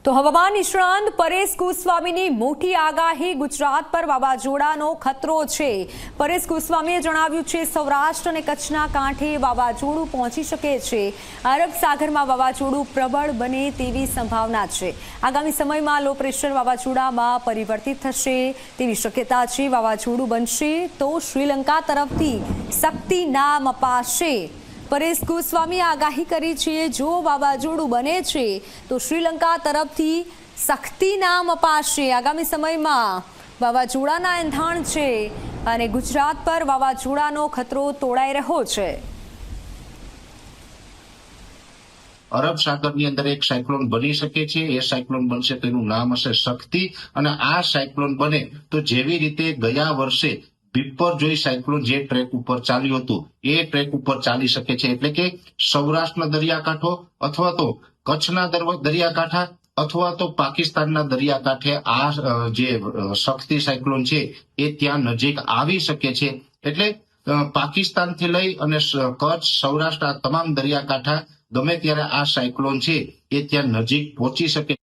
તો હવામાન નિષ્ણાંત પરેશ ગોસ્વામીની મોટી આગાહી ગુજરાત પર વાવાઝોડાનો ખતરો છે। પરેશ ગોસ્વામીએ જણાવ્યું છે સૌરાષ્ટ્ર અને કચ્છના કાંઠે વાવાઝોડું પહોંચી શકે છે। અરબ સાગરમાં વાવાઝોડું પ્રબળ બને તેવી સંભાવના છે। આગામી સમયમાં લો પ્રેશર વાવાઝોડામાં પરિવર્તિત થશે તેવી શક્યતા છે। વાવાઝોડું બનશે તો શ્રીલંકા તરફથી શક્તિ નામ અપાશે। પરેશ ગોસ્વામીએ આગાહી કરી છે જો વાવાઝોડું બને છે તો શ્રીલંકા તરફથી શક્તિ નામ અપાશે। આગામી સમયમાં વાવાઝોડાના એંધાણ છે અને ગુજરાત પર વાવાઝોડાનો ખતરો તોળાઈ રહ્યો છે। અરબ સાગરની અંદર એક સાયક્લોન બની શકે છે। એ સાયક્લોન બનશે તો એનું નામ હશે શક્તિ અને આ સાયક્લોન બને તો જેવી રીતે ગયા વર્ષે બિપરજોય સાયક્લોન જે ટ્રેક ઉપર ચાલ્યું હતું એ ટ્રેક ઉપર ચાલી શકે છે। એટલે કે સૌરાષ્ટ્રના દરિયાકાંઠો અથવા તો કચ્છના દરિયાકાંઠા અથવા તો પાકિસ્તાનના દરિયાકાંઠે આ જે શક્તિ સાયક્લોન છે એ ત્યાં નજીક આવી શકે છે। એટલે પાકિસ્તાનથી લઈ અને કચ્છ સૌરાષ્ટ્ર આ તમામ દરિયાકાંઠા ગમે ત્યારે આ સાયક્લોન છે એ ત્યાં નજીક પહોંચી શકે।